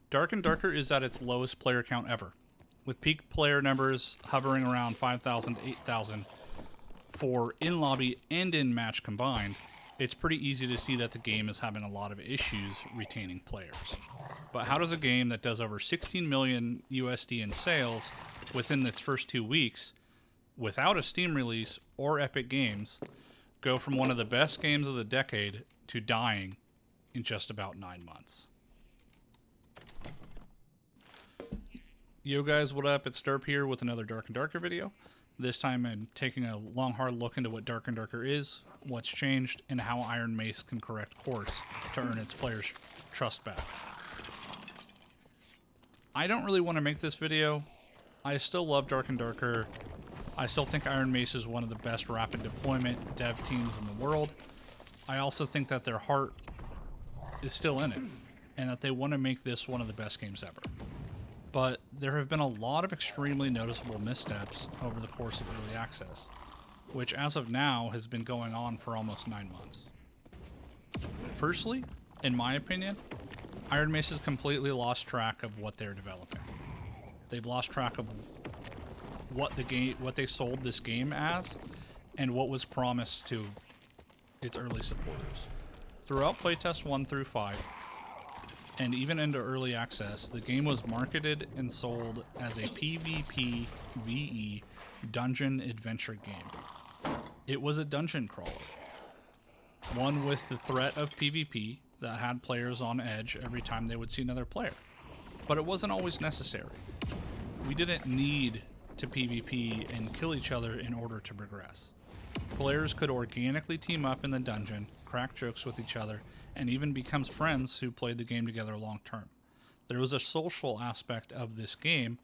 Dark and Darker is at its lowest player count ever, with peak player numbers hovering around 5,000 to 8,000 for in lobby and in match combined. It's pretty easy to see that the game is having a lot of issues retaining players. But how does a game that does over 16 million USD in sales within its first 2 weeks, without a Steam release or Epic Games, go from one of the best games of the decade to dying in just about 9 months? Yo guys, what up? It's Derp here with another Dark and Darker video. This time I'm taking a long hard look into what Dark and Darker is, what's changed, and how Iron Mace can correct course to earn its players' trust back. I don't really want to make this video. I still love Dark and Darker. I still think Iron Mace is one of the best rapid deployment dev teams in the world. I also think that their heart is still in it, and that they want to make this one of the best games ever. But there have been a lot of extremely noticeable missteps over the course of early access, which as of now has been going on for almost 9 months. Firstly, in my opinion, Iron Mace has completely lost track of what they're developing. They've lost track of what they sold this game as, and what was promised to its early supporters. Throughout playtest 1 through 5, and even into early access, the game was marketed and sold as a PvPvE dungeon adventure game. It was a dungeon crawler, one with the threat of PvP that had players on edge every time they would see another player. But it wasn't always necessary. We didn't need to PvP and kill each other in order to progress. Players could organically team up in the dungeon, crack jokes with each other, and even become friends who played the game together long term. There was a social aspect of this game,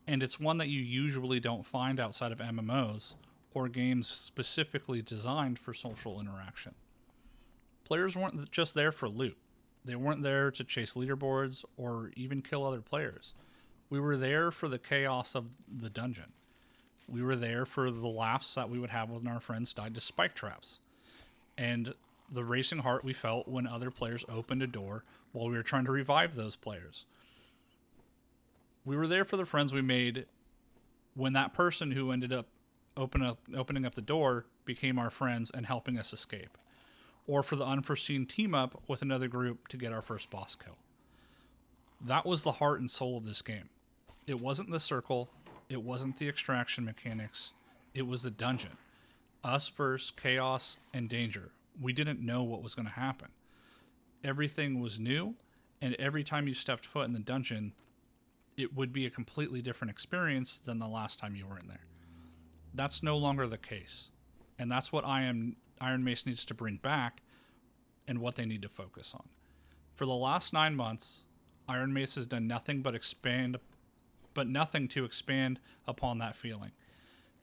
and it's one that you usually don't find outside of MMOs or games specifically designed for social interaction. Players weren't just there for loot. They weren't there to chase leaderboards or even kill other players. We were there for the chaos of the dungeon. We were there for the laughs that we would have when our friends died to spike traps, and the racing heart we felt when other players opened a door while we were trying to revive those players. We were there for the friends we made when that person who ended up opening up the door became our friends and helping us escape, or for the unforeseen team up with another group to get our first boss kill. That was the heart and soul of this game. It wasn't the circle, it wasn't the extraction mechanics, it was the dungeon. Us versus chaos and danger. We didn't know what was going to happen. Everything was new, and every time you stepped foot in the dungeon, it would be a completely different experience than the last time you were in there. That's no longer the case, and that's what Iron Mace needs to bring back, and what they need to focus on. For the last 9 months, Iron Mace has done nothing but nothing to expand upon that feeling.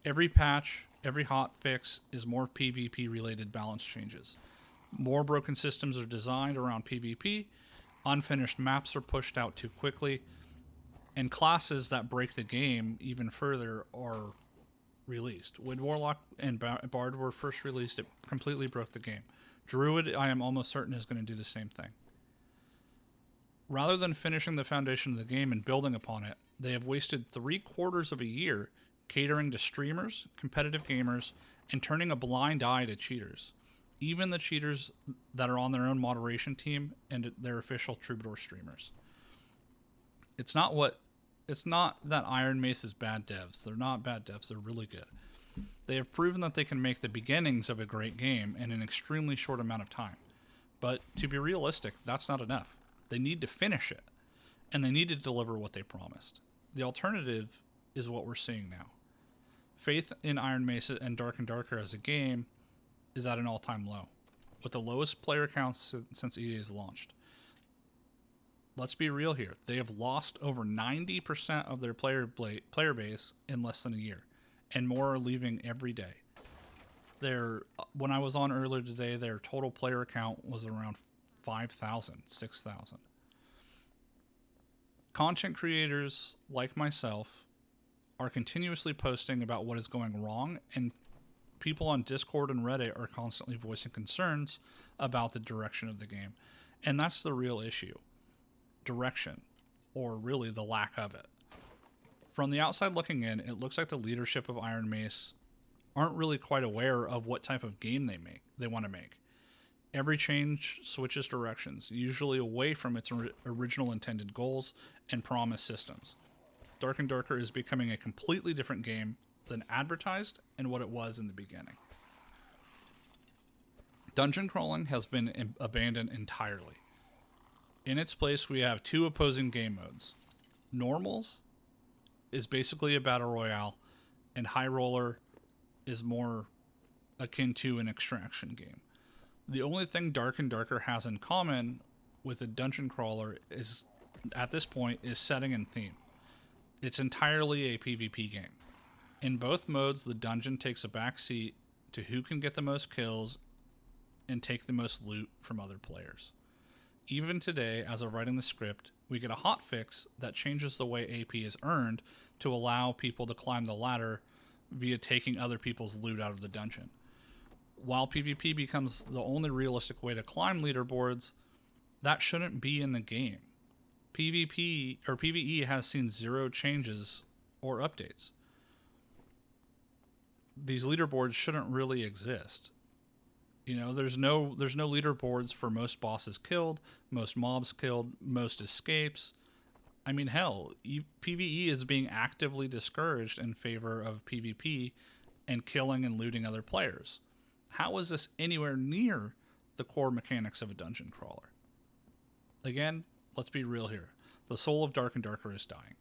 Every patch, every hot fix is more PvP related balance changes. More broken systems are designed around PvP, unfinished maps are pushed out too quickly, and classes that break the game even further are released. When Warlock and Bard were first released, it completely broke the game. Druid, I am almost certain, is going to do the same thing. Rather than finishing the foundation of the game and building upon it, they have wasted 3/4 of a year catering to streamers, competitive gamers, and turning a blind eye to cheaters. Even the cheaters that are on their own moderation team and their official Troubadour streamers. It's not that Iron Mace is bad devs. They're not bad devs. They're really good. They have proven that they can make the beginnings of a great game in an extremely short amount of time. But to be realistic, that's not enough. They need to finish it, and they need to deliver what they promised. The alternative is what we're seeing now. Faith in Iron Mace and Dark and Darker as a game is at an all-time low, with the lowest player counts since EA's launched. Let's be real here. They have lost over 90% of their player base in less than a year, and more are leaving every day. When I was on earlier today, their total player count was around 5,000, 6,000. Content creators like myself are continuously posting about what is going wrong, and people on Discord and Reddit are constantly voicing concerns about the direction of the game. And that's the real issue. Direction. or really the lack of it. From the outside looking in, it looks like the leadership of Iron Mace aren't really quite aware of what type of game they want to make. Every change switches directions, usually away from its original intended goals and promised systems. Dark and Darker is becoming a completely different game than advertised and what it was in the beginning. Dungeon crawling has been abandoned entirely. In its place, we have two opposing game modes. Normals is basically a battle royale, and High Roller is more akin to an extraction game. The only thing Dark and Darker has in common with a dungeon crawler is, at this point, is setting and theme. It's entirely a PvP game. In both modes, the dungeon takes a back seat to who can get the most kills and take the most loot from other players. Even today, as of writing the script, we get a hotfix that changes the way AP is earned to allow people to climb the ladder via taking other people's loot out of the dungeon. While PvP becomes the only realistic way to climb leaderboards, that shouldn't be in the game. PvP or PvE has seen zero changes or updates. These leaderboards shouldn't really exist. You know, there's no leaderboards for most bosses killed, most mobs killed, most escapes. I mean, hell, PvE is being actively discouraged in favor of PvP and killing and looting other players. How is this anywhere near the core mechanics of a dungeon crawler? Again, let's be real here. The soul of Dark and Darker is dying.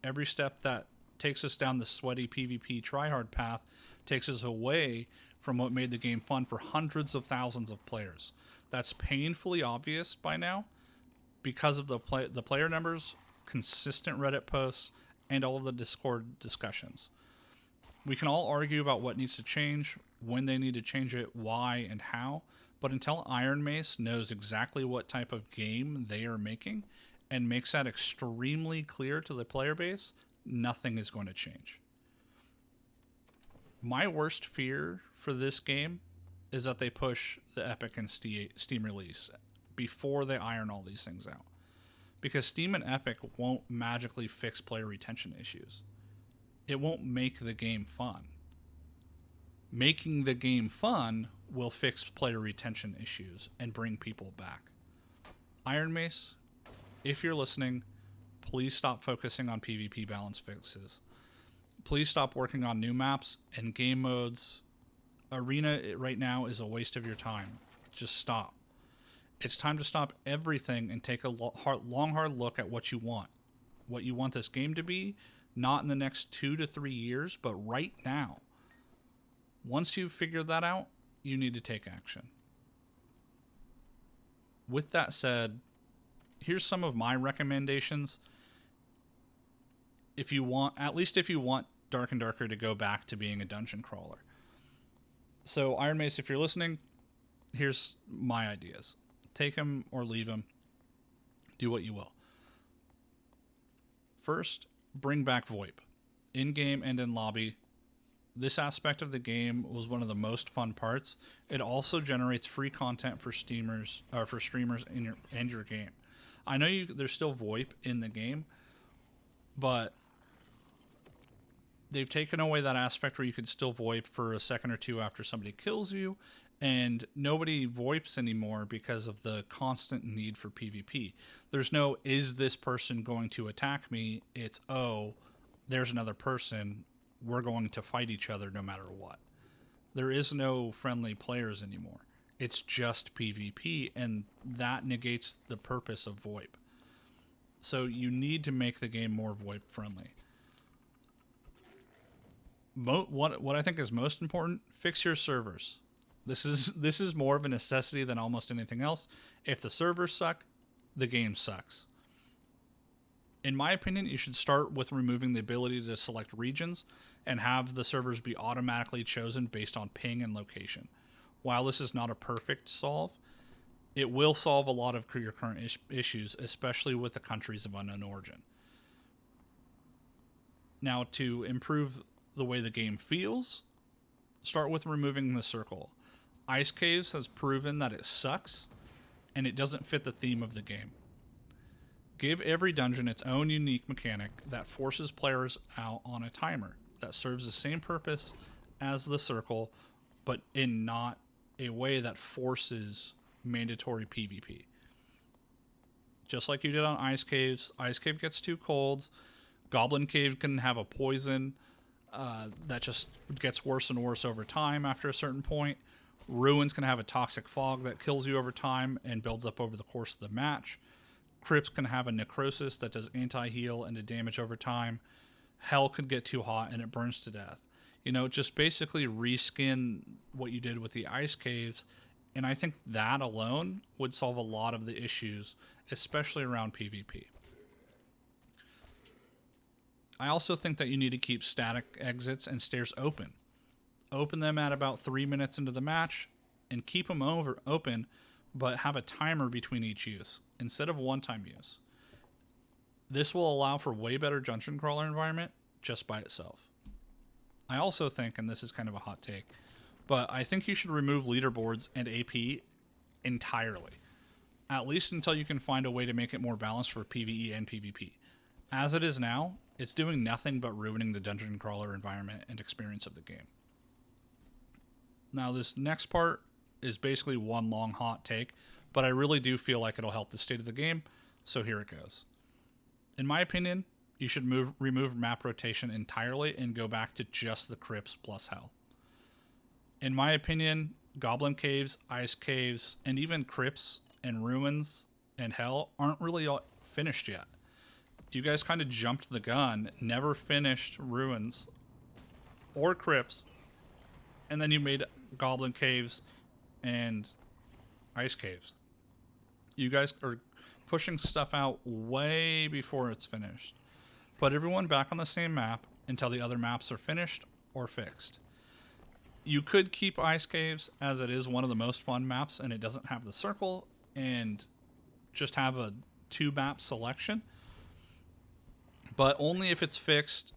Every step that takes us down the sweaty PvP tryhard path takes us away from what made the game fun for hundreds of thousands of players. That's painfully obvious by now because of the player numbers, consistent Reddit posts, and all of the Discord discussions. We can all argue about what needs to change, when they need to change it, why, and how, but until Iron Mace knows exactly what type of game they are making and makes that extremely clear to the player base, nothing is going to change. My worst fear for this game is that they push the Epic and Steam release before they iron all these things out. Because Steam and Epic won't magically fix player retention issues. It won't make the game fun. Making the game fun will fix player retention issues and bring people back. Iron Mace, if you're listening, please stop focusing on PvP balance fixes. Please stop working on new maps and game modes. Arena right now is a waste of your time. Just stop. It's time to stop everything and take a long, hard look at what you want. What you want this game to be, not in the next 2 to 3 years, but right now. Once you've figured that out, you need to take action. With that said, here's some of my recommendations. If you want Dark and Darker to go back to being a dungeon crawler. So Iron Mace, if you're listening, here's my ideas. Take them or leave them. Do what you will. First, bring back VoIP. In-game and in lobby. This aspect of the game was one of the most fun parts. It also generates free content for streamers in your game. I know there's still VoIP in the game, but they've taken away that aspect where you could still VoIP for a second or two after somebody kills you, and nobody VoIPs anymore because of the constant need for PvP. There's no, is this person going to attack me? It's, oh, there's another person. We're going to fight each other no matter what. There is no friendly players anymore. It's just PvP, and that negates the purpose of VoIP. So you need to make the game more VoIP friendly. What I think is most important, fix your servers. This is more of a necessity than almost anything else. If the servers suck, the game sucks. In my opinion, you should start with removing the ability to select regions and have the servers be automatically chosen based on ping and location. While this is not a perfect solve, it will solve a lot of your current issues, especially with the countries of unknown origin. Now, to improve the way the game feels, start with removing the circle. Ice Caves has proven that it sucks, and it doesn't fit the theme of the game. Give every dungeon its own unique mechanic that forces players out on a timer that serves the same purpose as the circle, but in not a way that forces mandatory PvP. Just like you did on Ice Caves. Ice Cave gets 2 colds. Goblin Cave can have a poison that just gets worse and worse over time after a certain point. Ruins can have a toxic fog that kills you over time and builds up over the course of the match. Crypts can have a necrosis that does anti-heal and damage over time. Hell could get too hot and it burns to death. You know, just basically reskin what you did with the Ice Caves, and I think that alone would solve a lot of the issues, especially around PvP. I also think that you need to keep static exits and stairs open. Open them at about 3 minutes into the match and keep them open, but have a timer between each use instead of one-time use. This will allow for way better dungeon crawler environment just by itself. I also think, and this is kind of a hot take, but I think you should remove leaderboards and AP entirely, at least until you can find a way to make it more balanced for PvE and PvP. As it is now, it's doing nothing but ruining the dungeon crawler environment and experience of the game. Now, this next part is basically one long hot take, but I really do feel like it'll help the state of the game, so here it goes. In my opinion, you should remove map rotation entirely and go back to just the crypts plus hell. In my opinion, Goblin Caves, Ice Caves, and even crypts and ruins and hell aren't really finished yet. You guys kind of jumped the gun, never finished ruins or crypts, and then you made Goblin Caves and Ice Caves. You guys are pushing stuff out way before it's finished. Put everyone back on the same map until the other maps are finished or fixed. You could keep Ice Caves as it is one of the most fun maps and it doesn't have the circle, and just have a 2-map selection, but only if it's fixed,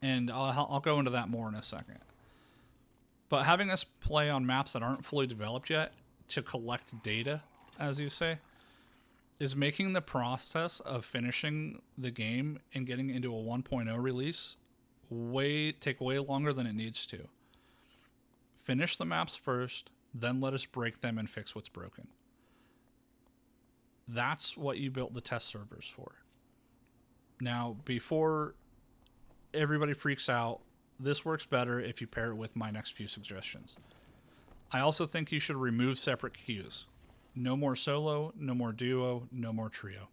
and I'll go into that more in a second. But having us play on maps that aren't fully developed yet to collect data, as you say, is making the process of finishing the game and getting into a 1.0 release take way longer than it needs to. Finish the maps first, then let us break them and fix what's broken. That's what you built the test servers for. Now, before everybody freaks out, this works better if you pair it with my next few suggestions. I also think you should remove separate queues. No more solo, no more duo, no more trio.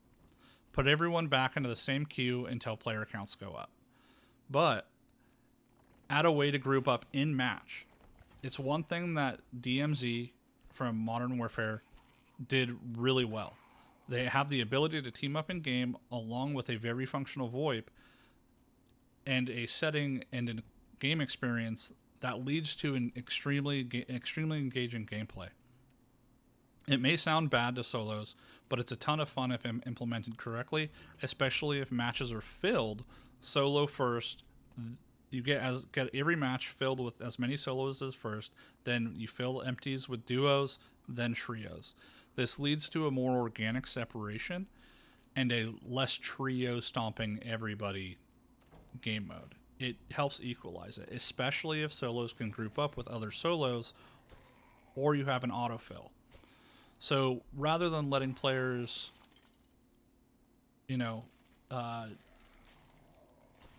Put everyone back into the same queue until player counts go up. But add a way to group up in match. It's one thing that DMZ from Modern Warfare did really well. They have the ability to team up in game along with a very functional VoIP and a setting and a game experience that leads to an extremely engaging gameplay. It may sound bad to solos, but it's a ton of fun if implemented correctly, especially if matches are filled solo first. You get every match filled with as many solos as first, then you fill empties with duos, then trios. This leads to a more organic separation and a less trio stomping everybody game mode. It helps equalize it, especially if solos can group up with other solos or you have an autofill. So rather than letting players,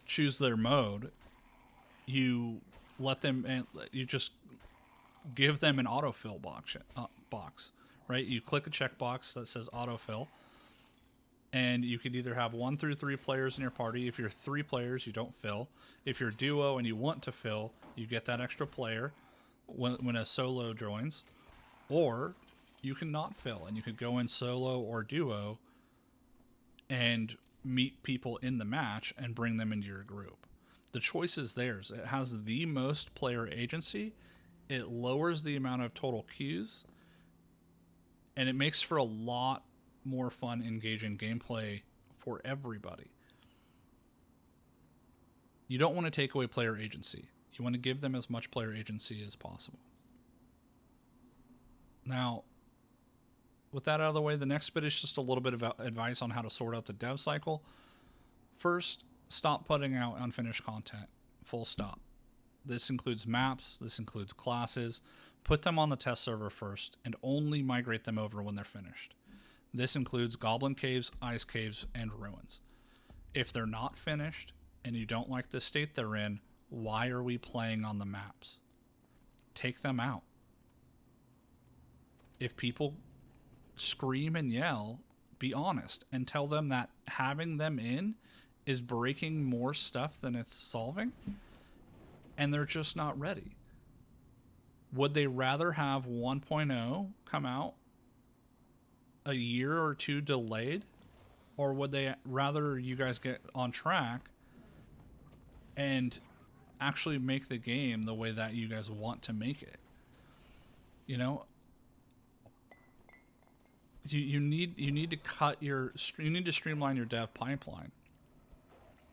choose their mode, you let them, and you just give them an autofill box, right? You click a checkbox that says autofill, and you could either have 1 through 3 players in your party. If you're 3 players, you don't fill. If you're duo and you want to fill, you get that extra player when a solo joins, or you can not fill and you could go in solo or duo and meet people in the match and bring them into your group. The choice is theirs. It has the most player agency. It lowers the amount of total queues, and it makes for a lot more fun, engaging gameplay for everybody. You don't want to take away player agency. You want to give them as much player agency as possible. Now, with that out of the way, the next bit is just a little bit of advice on how to sort out the dev cycle. First, stop putting out unfinished content. Full stop. This includes maps, this includes classes. Put them on the test server first and only migrate them over when they're finished. This includes Goblin Caves, Ice Caves, and Ruins. If they're not finished and you don't like the state they're in, why are we playing on the maps? Take them out. If people scream and yell, be honest and tell them that having them in is breaking more stuff than it's solving, and they're just not ready. Would they rather have 1.0 come out a year or two delayed, or would they rather you guys get on track and actually make the game the way that you guys want to make it? You know, you need to streamline your dev pipeline.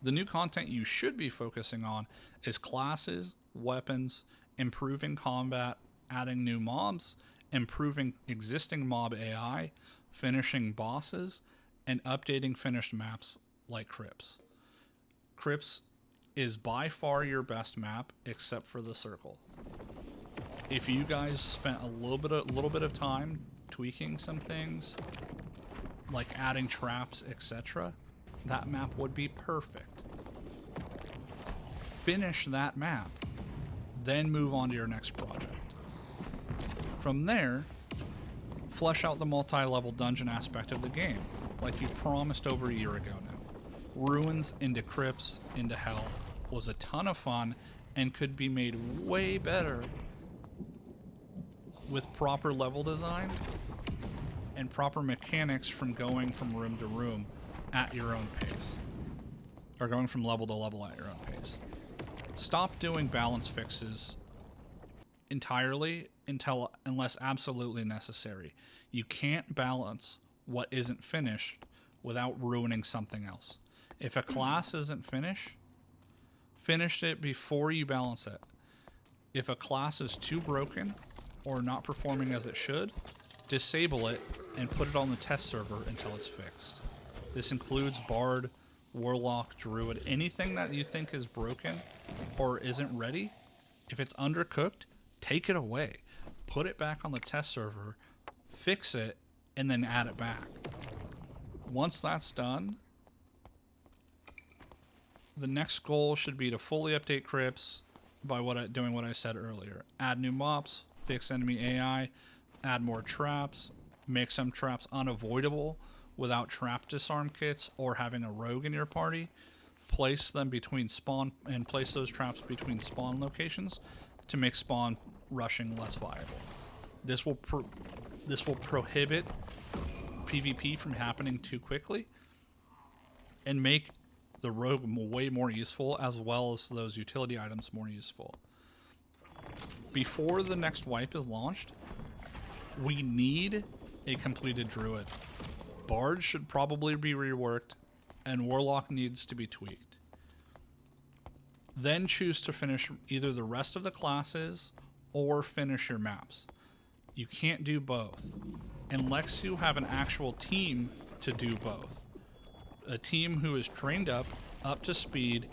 The new content you should be focusing on is classes, weapons, improving combat, adding new mobs, improving existing mob AI, finishing bosses, and updating finished maps like Crypts. Crypts is by far your best map, except for the circle. If you guys spent a little bit of time tweaking some things, like adding traps, etc., that map would be perfect. Finish that map, then move on to your next project. From there, flesh out the multi-level dungeon aspect of the game, like you promised over a year ago now. Ruins into Crypts into Hell was a ton of fun and could be made way better with proper level design and proper mechanics from going from room to room at your own pace, or going from level to level at your own pace. Stop doing balance fixes entirely unless absolutely necessary. You can't balance what isn't finished without ruining something else. If a class isn't finished, finish it before you balance it. If a class is too broken or not performing as it should, disable it and put it on the test server until it's fixed. This includes Bard, Warlock, Druid, anything that you think is broken or isn't ready. If it's undercooked, take it away. Put it back on the test server, fix it, and then add it back. Once that's done, the next goal should be to fully update Crypts by doing what I said earlier. Add new mobs, fix enemy AI, add more traps, make some traps unavoidable without trap disarm kits or having a rogue in your party. Place them between spawn and place those traps between spawn locations to make spawn rushing less viable. This will prohibit PvP from happening too quickly and make the rogue way more useful, as well as those utility items more useful. Before the next wipe is launched, we need a completed Druid. Bard should probably be reworked, and Warlock needs to be tweaked. Then choose to finish either the rest of the classes or finish your maps. You can't do both unless you have an actual team to do both. A team who is trained up to speed,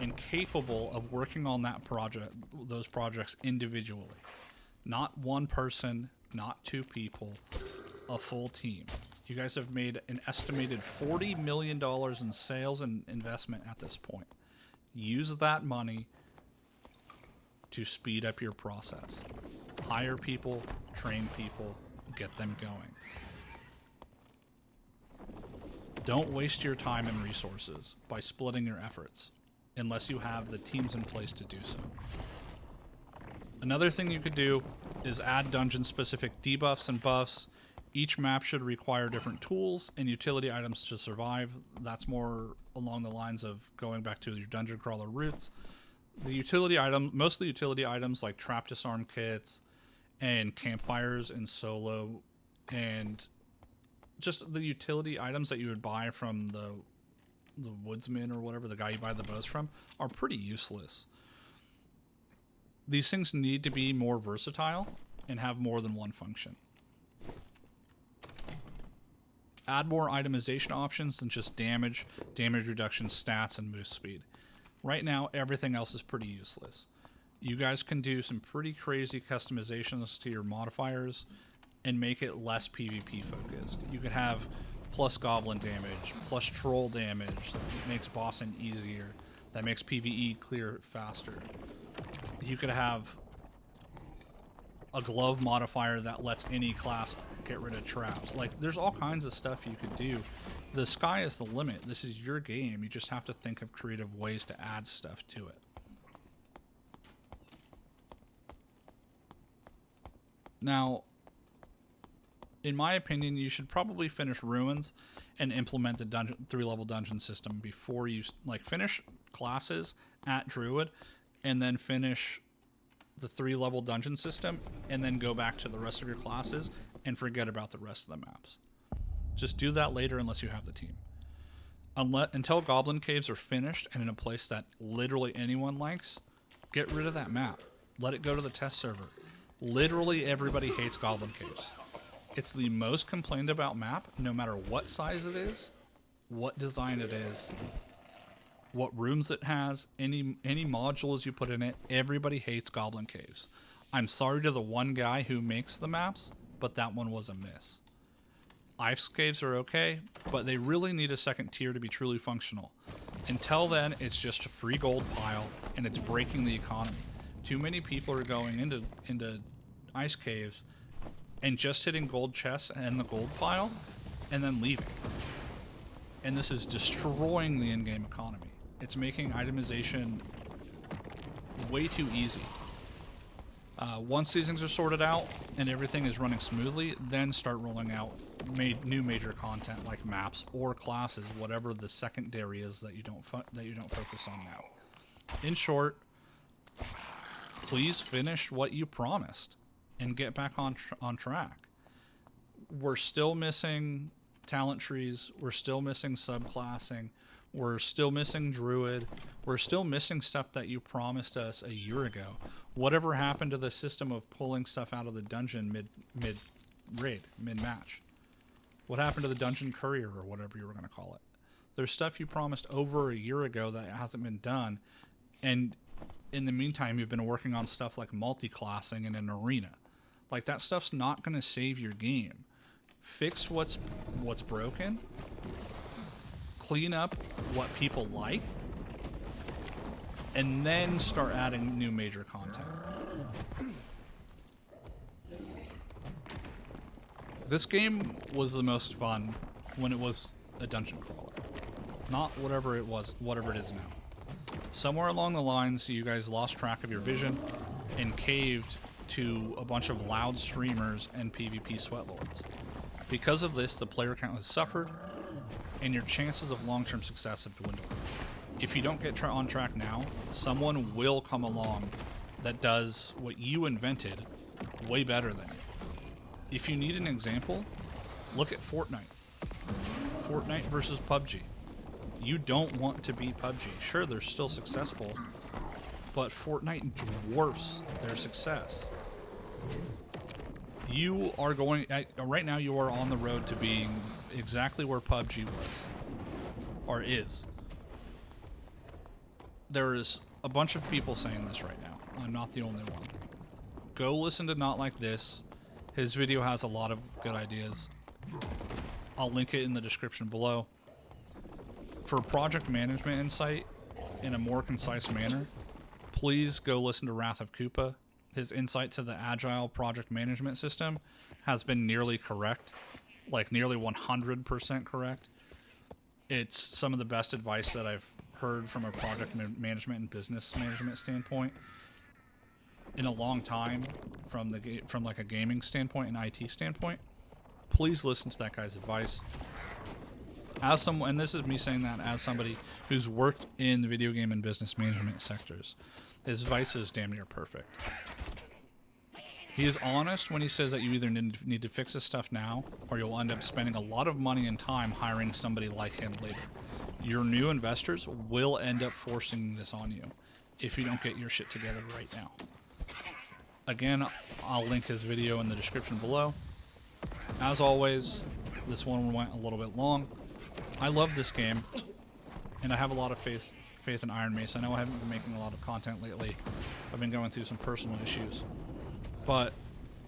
and capable of working on those projects individually. Not one person, not two people, a full team. You guys have made an estimated $40 million in sales and investment at this point. Use that money to speed up your process. Hire people, train people, get them going. Don't waste your time and resources by splitting your efforts unless you have the teams in place to do so. Another thing you could do is add dungeon-specific debuffs and buffs. Each map should require different tools and utility items to survive. That's more along the lines of going back to your dungeon crawler roots. Most of the utility items like trap disarm kits and campfires in solo, and just the utility items that you would buy from the woodsman or whatever, the guy you buy the bows from, are pretty useless. These things need to be more versatile and have more than one function. Add more itemization options than just damage, damage reduction, stats, and boost speed. Right now, everything else is pretty useless. You guys can do some pretty crazy customizations to your modifiers and make it less PvP focused. You could have plus goblin damage, plus troll damage that makes bossing easier, that makes PvE clear faster. You could have a glove modifier that lets any class get rid of traps. Like, there's all kinds of stuff you could do. The sky is the limit. This is your game. You just have to think of creative ways to add stuff to it. Now, in my opinion, you should probably finish Ruins and implement the 3-level dungeon system before you, like, finish classes at Druid and then finish the 3-level dungeon system and then go back to the rest of your classes and forget about the rest of the maps. Just do that later unless you have the team. Until Goblin Caves are finished and in a place that literally anyone likes, get rid of that map. Let it go to the test server. Literally everybody hates Goblin Caves. It's the most complained about map, no matter what size it is, what design it is, what rooms it has, any modules you put in it. Everybody hates Goblin Caves. I'm sorry to the one guy who makes the maps, but that one was a miss. Ice Caves are okay, but they really need a second tier to be truly functional. Until then, it's just a free gold pile, and it's breaking the economy. Too many people are going into Ice Caves and just hitting gold chests and the gold pile, and then leaving. And this is destroying the in-game economy. It's making itemization way too easy. Once these things are sorted out and everything is running smoothly, then start rolling out new major content like maps or classes, whatever the secondary is that you don't focus on now. In short, please finish what you promised and get back on track. We're still missing talent trees. We're still missing subclassing. We're still missing Druid. We're still missing stuff that you promised us a year ago. Whatever happened to the system of pulling stuff out of the dungeon mid-match? What happened to the dungeon courier or whatever you were going to call it? There's stuff you promised over a year ago that hasn't been done, and in the meantime, you've been working on stuff like multi-classing in an arena. Like, that stuff's not going to save your game. Fix what's broken. Clean up what people like. And then start adding new major content. This game was the most fun when it was a dungeon crawler. Not whatever it is now. Somewhere along the lines, you guys lost track of your vision and caved to a bunch of loud streamers and PvP sweatlords. Because of this, the player count has suffered, and your chances of long-term success have dwindled. If you don't get on track now, someone will come along that does what you invented way better than you. If you need an example, look at Fortnite. Fortnite versus PUBG. You don't want to be PUBG. Sure, they're still successful, but Fortnite dwarfs their success. You are right now you are on the road to being exactly where PUBG was, or is. There is a bunch of people saying this right now. I'm not the only one. Go listen to Not Like This. His video has a lot of good ideas. I'll link it in the description below. For project management insight in a more concise manner, please go listen to Wrath of Koopa. His insight to the agile project management system has been nearly correct, like nearly 100% correct. It's some of the best advice that I've heard from a project management and business management standpoint in a long time, from like a gaming standpoint and IT standpoint. Please listen to that guy's advice. As someone, and this is me saying that as somebody who's worked in the video game and business management sectors, his advice is damn near perfect. He is honest when he says that you either need to fix this stuff now, or you'll end up spending a lot of money and time hiring somebody like him later. Your new investors will end up forcing this on you if you don't get your shit together right now. Again, I'll link his video in the description below. As always, This one went a little bit long. I love this game, and I have a lot of faith in Iron Mace. I know I haven't been making a lot of content lately. I've been going through some personal issues. But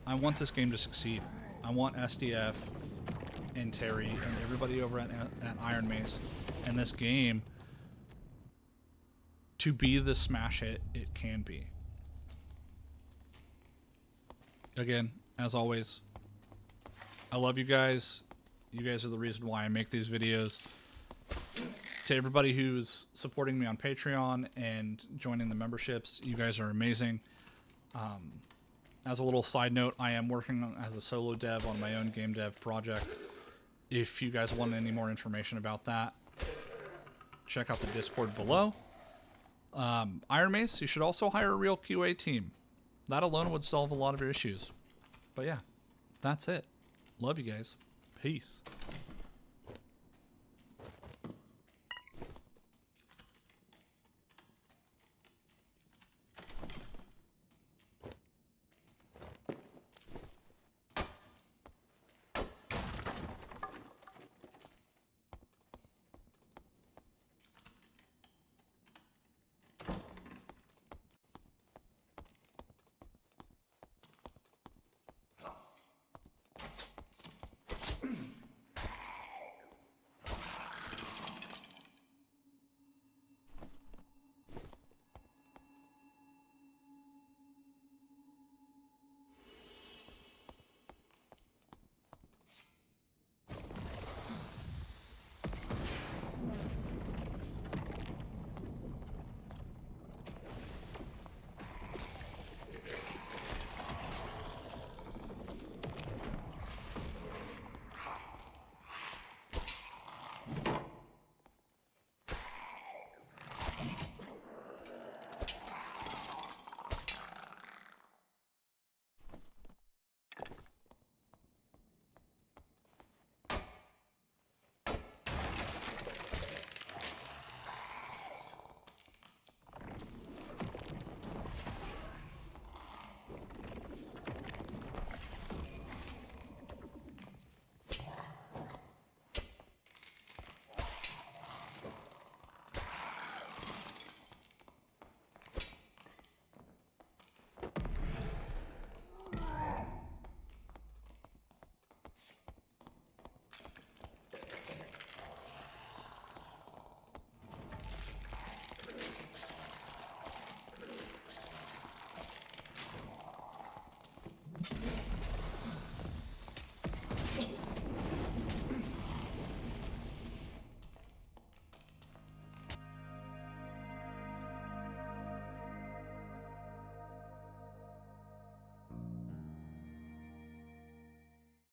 I want this game to succeed. I want SDF and Terry and everybody over at Iron Mace and this game to be the smash hit it can be. Again, as always, I love you guys. You guys are the reason why I make these videos. To everybody who's supporting me on Patreon and joining the memberships, you guys are amazing. As a little side note, I am working as a solo dev on my own game dev project. If you guys want any more information about that, check out the Discord below. Iron Mace, you should also hire a real QA team. That alone would solve a lot of your issues. But yeah, that's it. Love you guys. Peace.